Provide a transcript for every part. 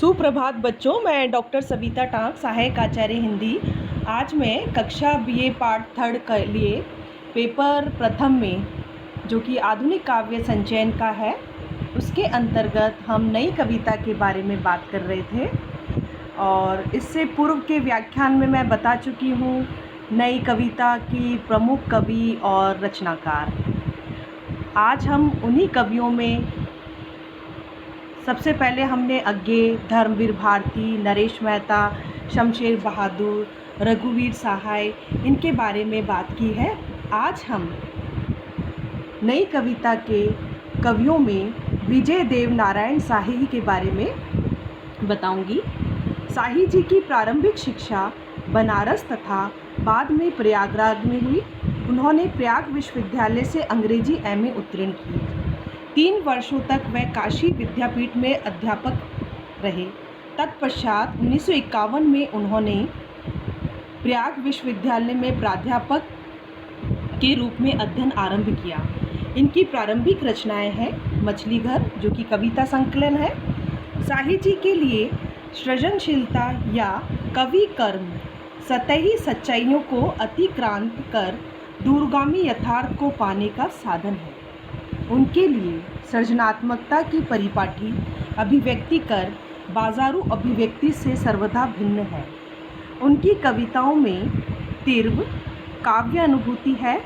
सुप्रभात बच्चों, मैं डॉक्टर सविता टांक, सहायक आचार्य हिंदी। आज मैं कक्षा बीए पाठ थर्ड के लिए पेपर प्रथम में, जो कि आधुनिक काव्य संचयन का है, उसके अंतर्गत हम नई कविता के बारे में बात कर रहे थे। और इससे पूर्व के व्याख्यान में मैं बता चुकी हूँ नई कविता की प्रमुख कवि और रचनाकार। आज हम उन्हीं कवियों में सबसे पहले हमने अज्ञे, धर्मवीर भारती, नरेश मेहता, शमशेर बहादुर, रघुवीर सहाय, इनके बारे में बात की है। आज हम नई कविता के कवियों में विजय देव नारायण शाही के बारे में बताऊंगी। शाही जी की प्रारंभिक शिक्षा बनारस तथा बाद में प्रयागराज में हुई। उन्होंने प्रयाग विश्वविद्यालय से अंग्रेजी एमए उत्तीर्ण की। 3 वर्षों तक वह काशी विद्यापीठ में अध्यापक रहे। तत्पश्चात 1951 में उन्होंने प्रयाग विश्वविद्यालय में प्राध्यापक के रूप में अध्ययन आरंभ किया। इनकी प्रारंभिक रचनाएं हैं मछली घर, जो कि कविता संकलन है। शाही जी के लिए सृजनशीलता या कवि कर्म सतही सच्चाइयों को अतिक्रांत कर दूरगामी यथार्थ को पाने का साधन है। उनके लिए सृजनात्मकता की परिपाटी अभिव्यक्ति कर बाजारू अभिव्यक्ति से सर्वथा भिन्न है। उनकी कविताओं में तीव्र काव्य अनुभूति है।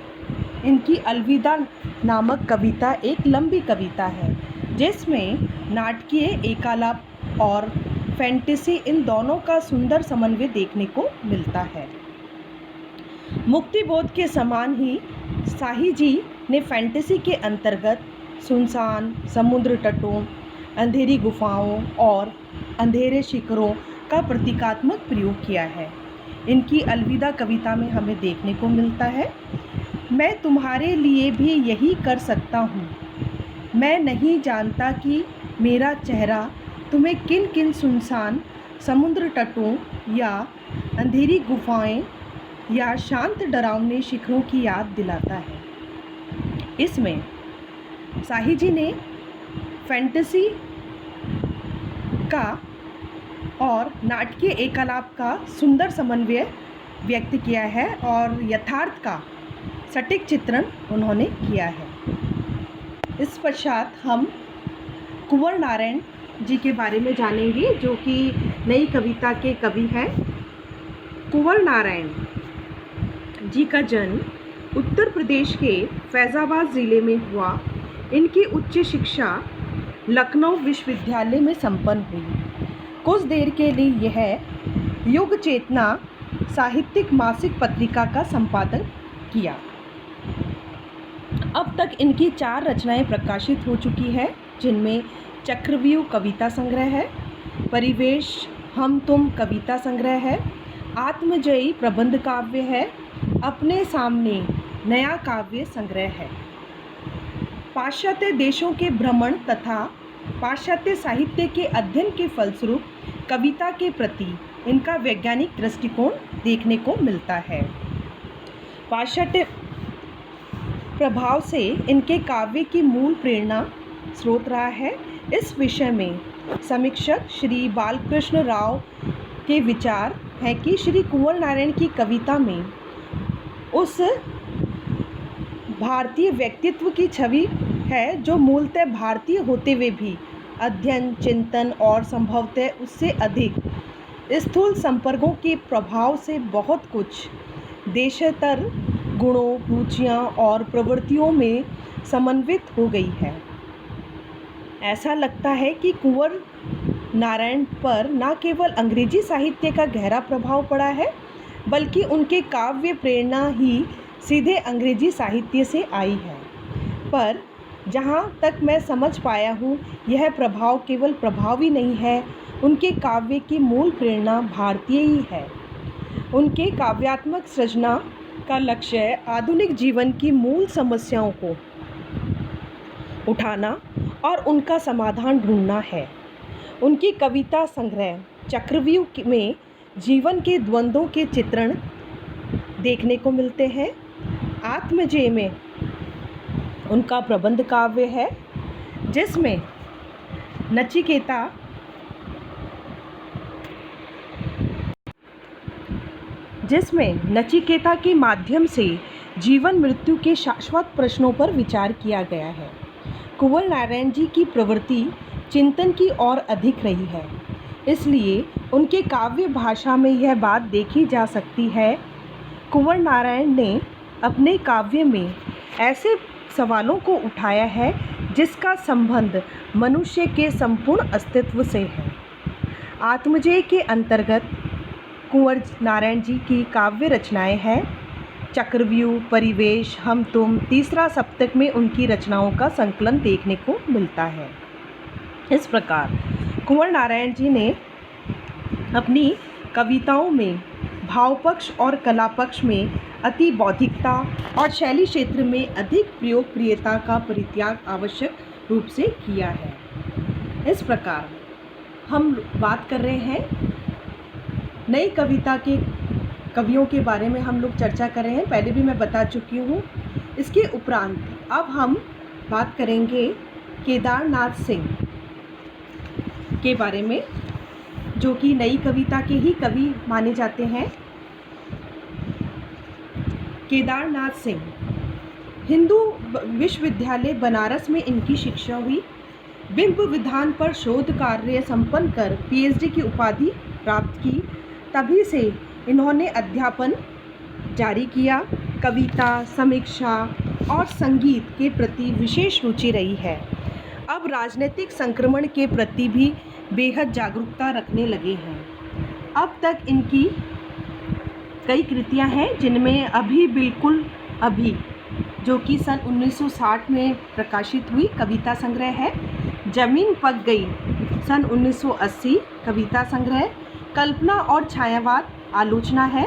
इनकी अलविदा नामक कविता एक लंबी कविता है, जिसमें नाटकीय एकालाप और फैंटेसी, इन दोनों का सुंदर समन्वय देखने को मिलता है। मुक्तिबोध के समान ही शाही जी ने फैंटेसी के अंतर्गत सुनसान समुद्र तटों, अंधेरी गुफाओं और अंधेरे शिखरों का प्रतीकात्मक प्रयोग किया है। इनकी अलविदा कविता में हमें देखने को मिलता है, मैं तुम्हारे लिए भी यही कर सकता हूँ। मैं नहीं जानता कि मेरा चेहरा तुम्हें किन किन सुनसान समुद्र तटों या अंधेरी गुफाएं या शांत डरावने शिखरों की याद दिलाता है। इसमें शाही जी ने फैंटेसी का और नाटकीय एकालाप का सुंदर समन्वय व्यक्त किया है और यथार्थ का सटीक चित्रण उन्होंने किया है। इस पश्चात हम कुंवर नारायण जी के बारे में जानेंगे, जो कि नई कविता के कवि हैं। कुंवर नारायण जी का जन्म उत्तर प्रदेश के फैज़ाबाद ज़िले में हुआ। इनकी उच्च शिक्षा लखनऊ विश्वविद्यालय में संपन्न हुई। कुछ देर के लिए यह युग चेतना साहित्यिक मासिक पत्रिका का संपादन किया। अब तक इनकी 4 रचनाएं प्रकाशित हो चुकी है, जिनमें चक्रव्यूह कविता संग्रह है, परिवेश हम तुम कविता संग्रह है, आत्मजयी प्रबंध काव्य है, अपने सामने नया काव्य संग्रह है। पाश्चात्य देशों के भ्रमण तथा पाश्चात्य साहित्य के अध्ययन के फलस्वरूप कविता के प्रति इनका वैज्ञानिक दृष्टिकोण देखने को मिलता है। पाश्चात्य प्रभाव से इनके काव्य की मूल प्रेरणा स्रोत रहा है। इस विषय में समीक्षक श्री बालकृष्ण राव के विचार है कि श्री कुंवर नारायण की कविता में उस भारतीय व्यक्तित्व की छवि है जो मूलतः भारतीय होते हुए भी अध्ययन, चिंतन और संभवतः उससे अधिक स्थूल संपर्कों के प्रभाव से बहुत कुछ देशेतर गुणों, रुचियाँ और प्रवृत्तियों में समन्वित हो गई है। ऐसा लगता है कि कुंवर नारायण पर न केवल अंग्रेजी साहित्य का गहरा प्रभाव पड़ा है, बल्कि उनके काव्य प्रेरणा ही सीधे अंग्रेजी साहित्य से आई है। पर जहाँ तक मैं समझ पाया हूँ, यह प्रभाव केवल प्रभाव ही नहीं है, उनके काव्य की मूल प्रेरणा भारतीय ही है। उनके काव्यात्मक सृजना का लक्ष्य आधुनिक जीवन की मूल समस्याओं को उठाना और उनका समाधान ढूंढना है। उनकी कविता संग्रह चक्रव्यूह में जीवन के द्वंद्वों के चित्रण देखने को मिलते हैं। आत्मजय में उनका प्रबंध काव्य है, जिसमें नचिकेता जिसमें नचिकेता के माध्यम से जीवन मृत्यु के शाश्वत प्रश्नों पर विचार किया गया है। कुंवर नारायण जी की प्रवृत्ति चिंतन की ओर अधिक रही है, इसलिए उनके काव्य भाषा में यह बात देखी जा सकती है। कुंवर नारायण ने अपने काव्य में ऐसे सवालों को उठाया है जिसका संबंध मनुष्य के संपूर्ण अस्तित्व से है। आत्मजेय के अंतर्गत कुंवर नारायण जी की काव्य रचनाएं हैं। चक्रव्यूह, परिवेश, हम तुम, तीसरा सप्तक में उनकी रचनाओं का संकलन देखने को मिलता है। इस प्रकार कुंवर नारायण जी ने अपनी कविताओं में भावपक्ष और कलापक्ष में अति बौद्धिकता और शैली क्षेत्र में अधिक प्रयोगप्रियता का परित्याग आवश्यक रूप से किया है। इस प्रकार हम बात कर रहे हैं नई कविता के कवियों के बारे में, हम लोग चर्चा कर रहे हैं। पहले भी मैं बता चुकी हूँ। इसके उपरांत अब हम बात करेंगे केदारनाथ सिंह के बारे में, जो कि नई कविता के ही कवि माने जाते हैं। केदारनाथ सिंह हिंदू विश्वविद्यालय बनारस में इनकी शिक्षा हुई। बिंब विधान पर शोध कार्य संपन्न कर पीएचडी की उपाधि प्राप्त की। तभी से इन्होंने अध्यापन जारी किया। कविता, समीक्षा और संगीत के प्रति विशेष रुचि रही है। अब राजनीतिक संक्रमण के प्रति भी बेहद जागरूकता रखने लगे हैं। अब तक इनकी कई कृतियां हैं, जिनमें बिल्कुल अभी, जो कि सन 1960 में प्रकाशित हुई कविता संग्रह है। जमीन पक गई सन 1980 कविता संग्रह। कल्पना और छायावाद आलोचना है।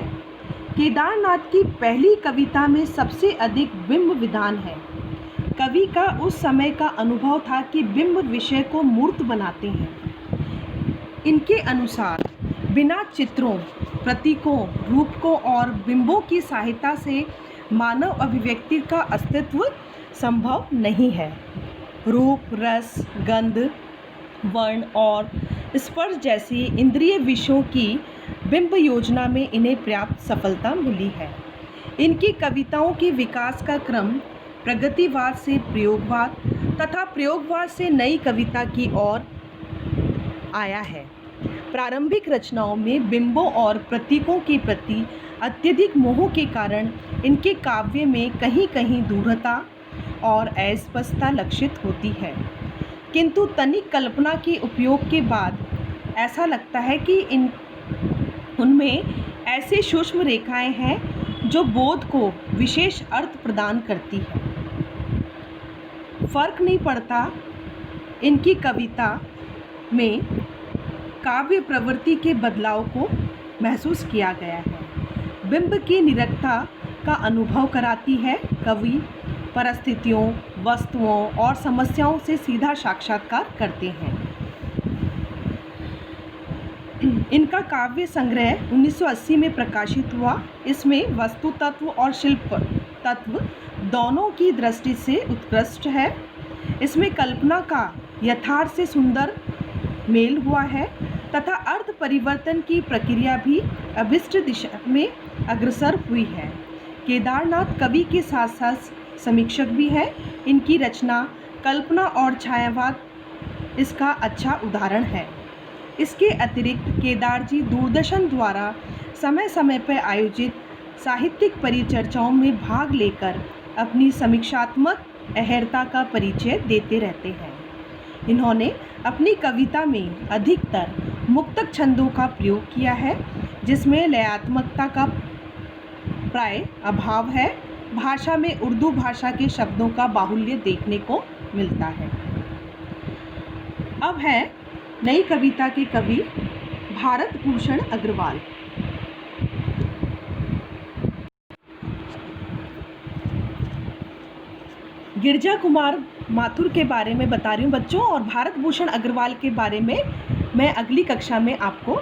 केदारनाथ की पहली कविता में सबसे अधिक बिंब विधान है। कवि का उस समय का अनुभव था कि बिंब विषय को मूर्त बनाते हैं। इनके अनुसार बिना चित्रों, प्रतीकों, रूपकों और बिंबों की सहायता से मानव अभिव्यक्ति का अस्तित्व संभव नहीं है। रूप, रस, गंध, वर्ण और स्पर्श जैसी इंद्रिय विषयों की बिंब योजना में इन्हें पर्याप्त सफलता मिली है। इनकी कविताओं के विकास का क्रम प्रगतिवाद से प्रयोगवाद तथा प्रयोगवाद से नई कविता की ओर आया है। प्रारंभिक रचनाओं में बिंबों और प्रतीकों के प्रति अत्यधिक मोह के कारण इनके काव्य में कहीं कहीं दूरता और अस्पष्टता लक्षित होती है, किंतु तनिक कल्पना के उपयोग के बाद ऐसा लगता है कि उनमें ऐसे सूक्ष्म रेखाएं हैं जो बोध को विशेष अर्थ प्रदान करती है। फर्क नहीं पड़ता इनकी कविता में काव्य प्रवृत्ति के बदलाव को महसूस किया गया है। बिंब की निरखता का अनुभव कराती है। कवि परिस्थितियों, वस्तुओं और समस्याओं से सीधा साक्षात्कार करते हैं। इनका काव्य संग्रह 1980 में प्रकाशित हुआ। इसमें वस्तु तत्व और शिल्प तत्व दोनों की दृष्टि से उत्कृष्ट है। इसमें कल्पना का यथार्थ से सुंदर मेल हुआ है तथा अर्थ परिवर्तन की प्रक्रिया भी अभिष्ट दिशा में अग्रसर हुई है। केदारनाथ कवि के साथ साथ समीक्षक भी है। इनकी रचना कल्पना और छायावाद इसका अच्छा उदाहरण है। इसके अतिरिक्त केदार जी दूरदर्शन द्वारा समय समय पर आयोजित साहित्यिक परिचर्चाओं में भाग लेकर अपनी समीक्षात्मक अहर्ता का परिचय देते रहते हैं। इन्होंने अपनी कविता में अधिकतर मुक्तक छंदों का प्रयोग किया है, जिसमें लयात्मकता का प्राय अभाव है। भाषा में उर्दू भाषा के शब्दों का बाहुल्य देखने को मिलता है। अब है नई कविता के कवि भारत भूषण अग्रवाल। गिरजा कुमार माथुर के बारे में बता रही हूँ बच्चों, और भारत भूषण अग्रवाल के बारे में मैं अगली कक्षा में आपको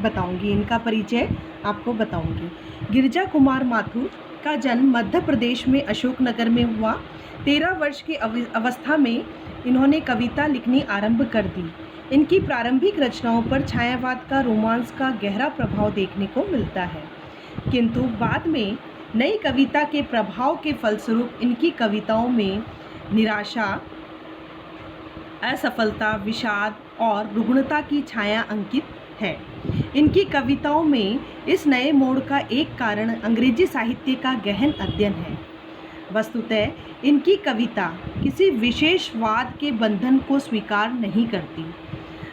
बताऊंगी, इनका परिचय आपको बताऊंगी। गिरजा कुमार माथुर का जन्म मध्य प्रदेश में अशोकनगर में हुआ। 13 वर्ष की अवस्था में इन्होंने कविता लिखनी आरंभ कर दी। इनकी प्रारंभिक रचनाओं पर छायावाद का, रोमांस का गहरा प्रभाव देखने को मिलता है। किंतु बाद में नई कविता के प्रभाव के फलस्वरूप इनकी कविताओं में निराशा, असफलता, विषाद और रुग्णता की छाया अंकित है। इनकी कविताओं में इस नए मोड़ का एक कारण अंग्रेजी साहित्य का गहन अध्ययन है। वस्तुतः इनकी कविता किसी विशेषवाद के बंधन को स्वीकार नहीं करती,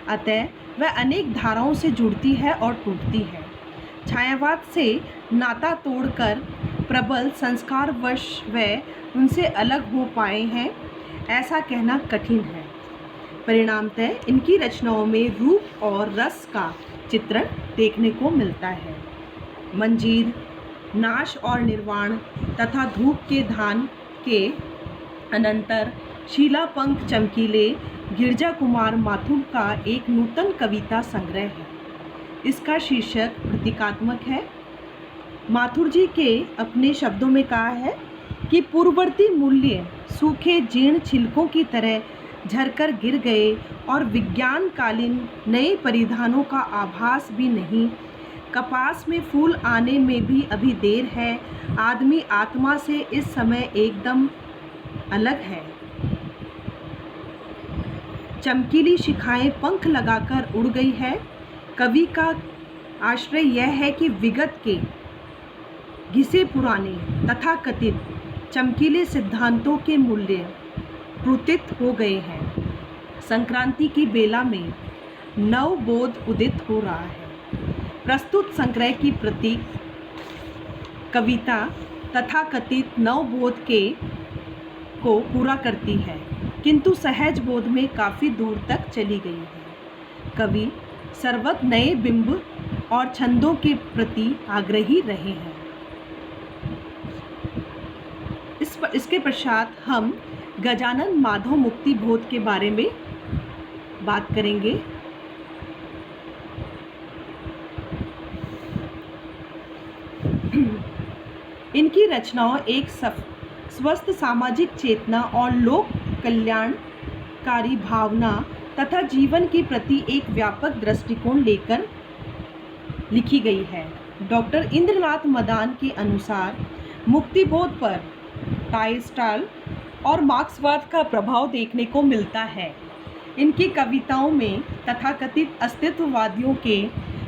अतः वह अनेक धाराओं से जुड़ती है और टूटती है। छायावाद से नाता तोड़कर प्रबल संस्कारवश वह उनसे अलग हो पाए हैं, ऐसा कहना कठिन है। परिणामतः इनकी रचनाओं में रूप और रस का चित्रण देखने को मिलता है। मंजीर, नाश और निर्वाण तथा धूप के धान के अनंतर शीलापंख चमकीले गिरजा कुमार माथुर का एक नूतन कविता संग्रह है। इसका शीर्षक प्रतीकात्मक है। माथुर जी के अपने शब्दों में कहा है कि पूर्ववर्ती मूल्य सूखे जीर्ण छिलकों की तरह झरकर गिर गए और विज्ञानकालीन नए परिधानों का आभास भी नहीं। कपास में फूल आने में भी अभी देर है। आदमी आत्मा से इस समय एकदम अलग है। चमकीली शिखाएं पंख लगाकर उड़ गई है। कवि का आश्रय यह है कि विगत के घिसे पुराने तथाकथित चमकीले सिद्धांतों के मूल्य प्रुतित हो गए हैं। संक्रांति की बेला में नवबोध उदित हो रहा है। प्रस्तुत संग्रह की प्रतीक कविता तथाकथित नवबोध को पूरा करती है, किंतु सहज बोध में काफ़ी दूर तक चली गई है। कवि सर्वत नए बिंब और छंदों के प्रति आग्रही रहे हैं। इसके पश्चात हम गजानन माधव मुक्ति बोध के बारे में बात करेंगे। इनकी रचनाओं एक स्वस्थ सामाजिक चेतना और लोक कल्याणकारी भावना तथा जीवन के प्रति एक व्यापक दृष्टिकोण लेकर लिखी गई है। डॉक्टर इंद्रनाथ मदान के अनुसार मुक्तिबोध पर टाइस्टाल और मार्क्सवाद का प्रभाव देखने को मिलता है। इनकी कविताओं में तथाकथित अस्तित्ववादियों के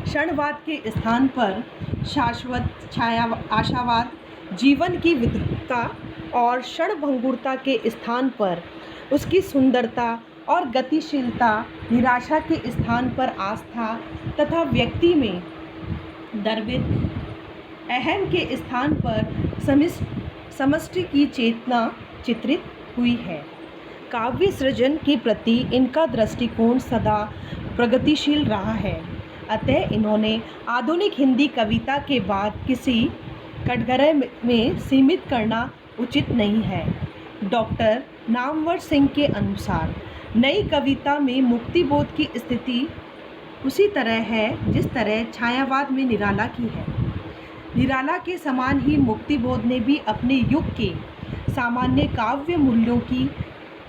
क्षणवाद के स्थान पर शाश्वत आशावाद, जीवन की विद्रुपता और क्षणभंगुरता के स्थान पर उसकी सुंदरता और गतिशीलता, निराशा के स्थान पर आस्था तथा व्यक्ति में दर्वित अहम के स्थान पर समष्टि की चेतना चित्रित हुई है। काव्य सृजन के प्रति इनका दृष्टिकोण सदा प्रगतिशील रहा है, अतः इन्होंने आधुनिक हिंदी कविता के बाद किसी कटघरे में सीमित करना उचित नहीं है। डॉक्टर नामवर सिंह के अनुसार नई कविता में मुक्तिबोध की स्थिति उसी तरह है जिस तरह छायावाद में निराला की है। निराला के समान ही मुक्तिबोध ने भी अपने युग के सामान्य काव्य मूल्यों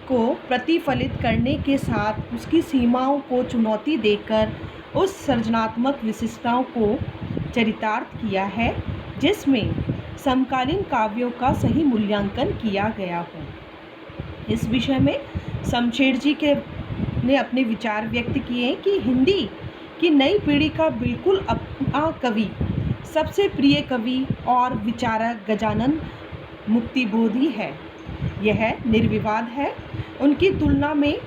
को प्रतिफलित करने के साथ उसकी सीमाओं को चुनौती देकर उस सृजनात्मक विशिष्टताओं को चरितार्थ किया है जिसमें समकालीन काव्यों का सही मूल्यांकन किया गया हो। इस विषय में शमशेर जी ने अपने विचार व्यक्त किए कि हिंदी की नई पीढ़ी का बिल्कुल अपना कवि, सबसे प्रिय कवि और विचारक गजानन मुक्तिबोध ही है। यह निर्विवाद है। उनकी तुलना में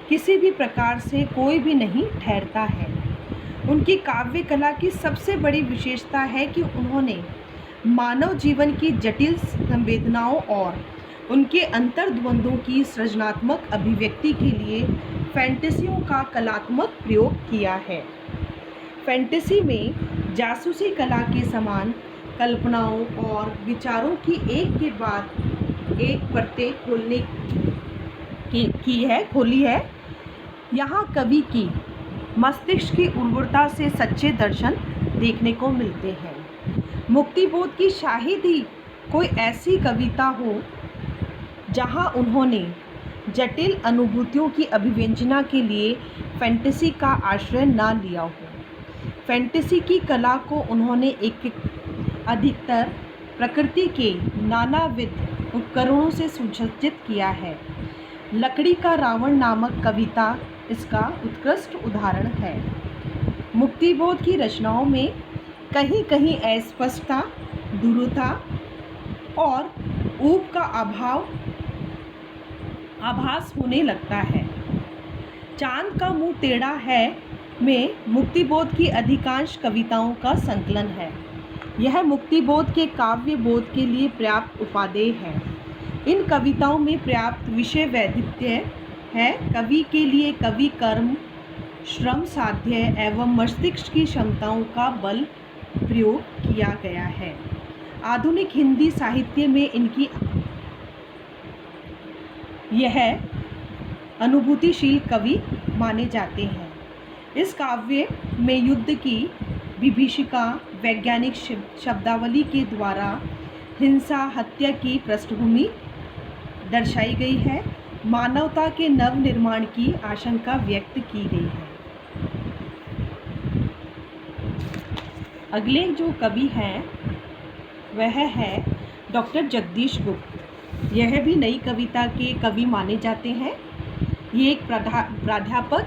किसी भी प्रकार से कोई भी नहीं ठहरता है। उनकी काव्य कला की सबसे बड़ी विशेषता है कि उन्होंने मानव जीवन की जटिल संवेदनाओं और उनके अंतर्द्वंद्वों की सृजनात्मक अभिव्यक्ति के लिए फैंटेसियों का कलात्मक प्रयोग किया है। फैंटेसी में जासूसी कला के समान कल्पनाओं और विचारों की एक के बाद एक परतें खोली है। यहाँ कवि की मस्तिष्क की उर्वरता से सच्चे दर्शन देखने को मिलते हैं। मुक्तिबोध की शायद ही कोई ऐसी कविता हो जहाँ उन्होंने जटिल अनुभूतियों की अभिव्यंजना के लिए फैंटेसी का आश्रय न लिया हो। फैंटेसी की कला को उन्होंने अधिकतर प्रकृति के नानाविध उपकरणों से सुसज्जित किया है। लकड़ी का रावण नामक कविता इसका उत्कृष्ट उदाहरण है। मुक्तिबोध की रचनाओं में कहीं कहीं अस्पष्टता, दूरता और ऊब का आभास होने लगता है। चांद का मुंह टेढ़ा है में मुक्तिबोध की अधिकांश कविताओं का संकलन है। यह मुक्तिबोध के काव्य बोध के लिए पर्याप्त उपादेय है। इन कविताओं में पर्याप्त विषय वैविध्य है। कवि के लिए कवि कर्म, श्रम साध्य एवं मस्तिष्क की क्षमताओं का बल प्रयोग किया गया है। आधुनिक हिंदी साहित्य में इनकी यह अनुभूतिशील कवि माने जाते हैं। इस काव्य में युद्ध की विभीषिका वैज्ञानिक शब्दावली के द्वारा हिंसा, हत्या की पृष्ठभूमि दर्शाई गई है। मानवता के नव निर्माण की आशंका व्यक्त की गई है। अगले जो कवि हैं वह है डॉक्टर जगदीश गुप्त। यह भी नई कविता के कवि माने जाते हैं। ये एक प्राध्यापक,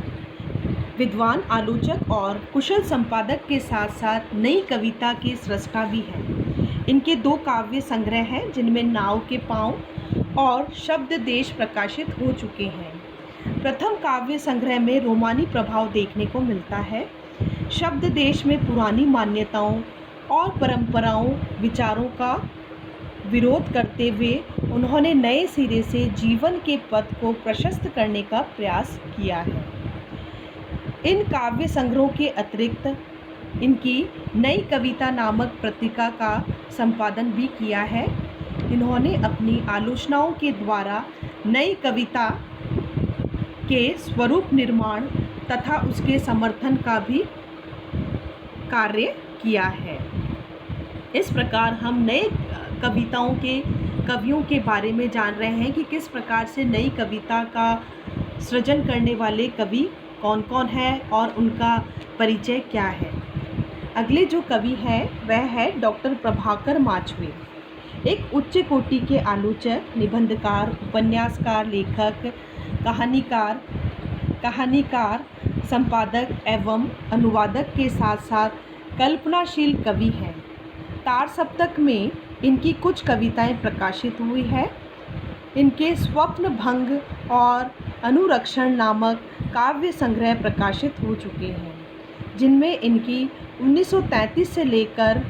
विद्वान, आलोचक और कुशल संपादक के साथ साथ नई कविता के सृष्टा भी हैं। इनके 2 काव्य संग्रह हैं जिनमें नाव के पाँव और शब्द देश प्रकाशित हो चुके हैं। प्रथम काव्य संग्रह में रोमानी प्रभाव देखने को मिलता है। शब्द देश में पुरानी मान्यताओं और परंपराओं, विचारों का विरोध करते हुए उन्होंने नए सिरे से जीवन के पथ को प्रशस्त करने का प्रयास किया है। इन काव्य संग्रहों के अतिरिक्त इनकी नई कविता नामक पत्रिका का संपादन भी किया है। इन्होंने अपनी आलोचनाओं के द्वारा नई कविता के स्वरूप निर्माण तथा उसके समर्थन का भी कार्य किया है। इस प्रकार हम नए कविताओं के कवियों के बारे में जान रहे हैं कि किस प्रकार से नई कविता का सृजन करने वाले कवि कौन कौन है और उनका परिचय क्या है। अगले जो कवि हैं वह है डॉक्टर प्रभाकर माचवे। एक उच्च कोटि के आलोचक, निबंधकार, उपन्यासकार, लेखक, कहानीकार, संपादक एवं अनुवादक के साथ साथ कल्पनाशील कवि हैं। तार सप्तक में इनकी कुछ कविताएं प्रकाशित हुई है। इनके स्वप्न भंग और अनुरक्षण नामक काव्य संग्रह प्रकाशित हो चुके हैं, जिनमें इनकी 1933 से लेकर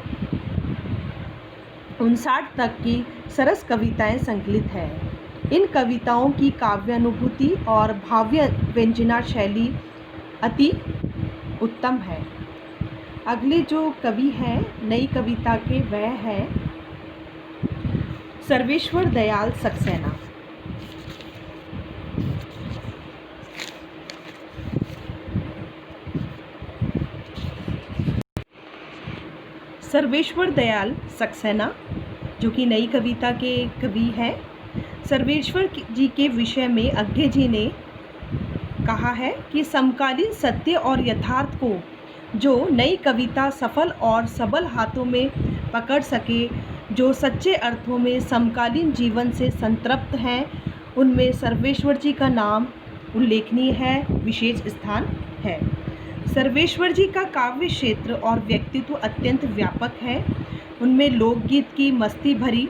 1959 तक की सरस कविताएं संकलित हैं। इन कविताओं की काव्यानुभूति और भाव्य व्यंजना शैली अति उत्तम है। अगले जो कवि हैं नई कविता के वह है सर्वेश्वर दयाल सक्सेना। सर्वेश्वर दयाल सक्सेना जो कि नई कविता के कवि हैं। सर्वेश्वर जी के विषय में अज्ञे जी ने कहा है कि समकालीन सत्य और यथार्थ को जो नई कविता सफल और सबल हाथों में पकड़ सके, जो सच्चे अर्थों में समकालीन जीवन से संतृप्त हैं, उनमें सर्वेश्वर जी का नाम उल्लेखनीय है, विशेष स्थान है। सर्वेश्वर जी का काव्य क्षेत्र और व्यक्तित्व अत्यंत व्यापक है। उनमें लोकगीत की मस्ती भरी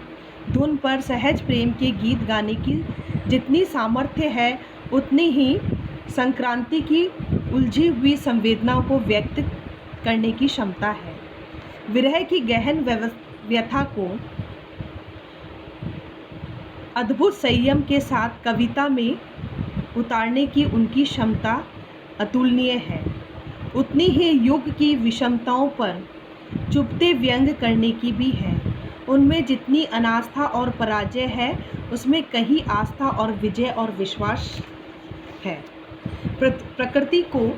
धुन पर सहज प्रेम के गीत गाने की जितनी सामर्थ्य है, उतनी ही संक्रांति की उलझी हुई संवेदनाओं को व्यक्त करने की क्षमता है। विरह की गहन व्यथा को अद्भुत संयम के साथ कविता में उतारने की उनकी क्षमता अतुलनीय है। उतनी ही युग की विषमताओं पर चुपते व्यंग करने की भी है। उनमें जितनी अनास्था और पराजय है, उसमें कहीं आस्था और विजय और विश्वास है। प्रकृति को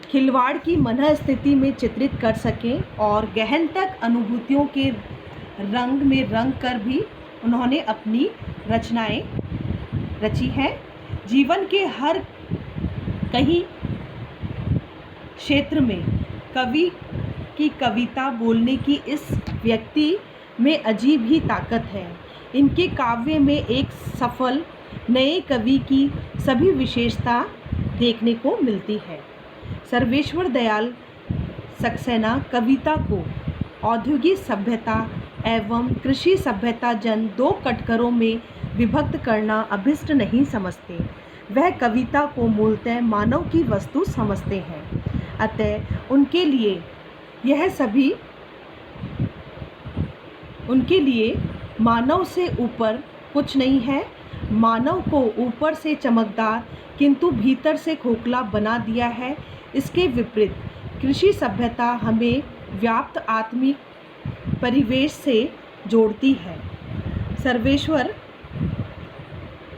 खिलवाड़ की मनः स्थिति में चित्रित कर सकें और गहन तक अनुभूतियों के रंग में रंग कर भी उन्होंने अपनी रचनाएं रची हैं। जीवन के हर कहीं क्षेत्र में कवि कि कविता बोलने की इस व्यक्ति में अजीब ही ताकत है। इनके काव्य में एक सफल नए कवि की सभी विशेषता देखने को मिलती है। सर्वेश्वर दयाल सक्सेना कविता को औद्योगिक सभ्यता एवं कृषि सभ्यता जन दो कटघरों में विभक्त करना अभिष्ट नहीं समझते। वह कविता को मूलतः मानव की वस्तु समझते हैं। अतः उनके लिए मानव से ऊपर कुछ नहीं है। मानव को ऊपर से चमकदार किंतु भीतर से खोखला बना दिया है। इसके विपरीत कृषि सभ्यता हमें व्याप्त आत्मिक परिवेश से जोड़ती है। सर्वेश्वर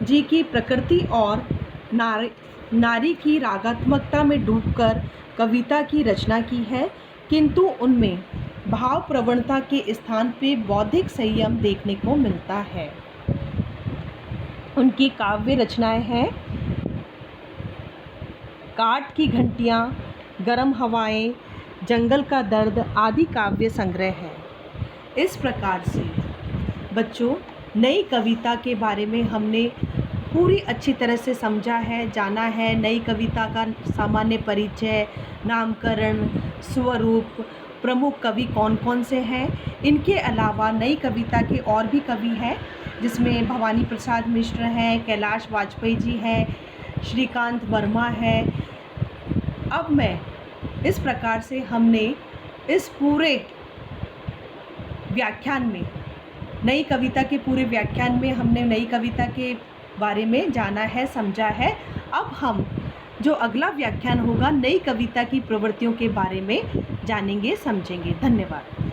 जी की प्रकृति और नारी की रागात्मकता में डूबकर कविता की रचना की है, किंतु उनमें भाव प्रवणता के स्थान पे बौद्धिक संयम देखने को मिलता है। उनकी काव्य रचनाएं हैं काठ की घंटियाँ, गर्म हवाएं, जंगल का दर्द आदि काव्य संग्रह है। इस प्रकार से बच्चों नई कविता के बारे में हमने पूरी अच्छी तरह से समझा है, जाना है। नई कविता का सामान्य परिचय, नामकरण, स्वरूप, प्रमुख कवि कौन कौन से हैं। इनके अलावा नई कविता के और भी कवि हैं, जिसमें भवानी प्रसाद मिश्र हैं, कैलाश वाजपेयी जी हैं, श्रीकांत वर्मा है। अब मैं इस प्रकार से हमने इस पूरे व्याख्यान में नई कविता के पूरे व्याख्यान में हमने नई कविता के बारे में जाना है, समझा है। अब हम जो अगला व्याख्यान होगा नई कविता की प्रवृत्तियों के बारे में जानेंगे, समझेंगे। धन्यवाद।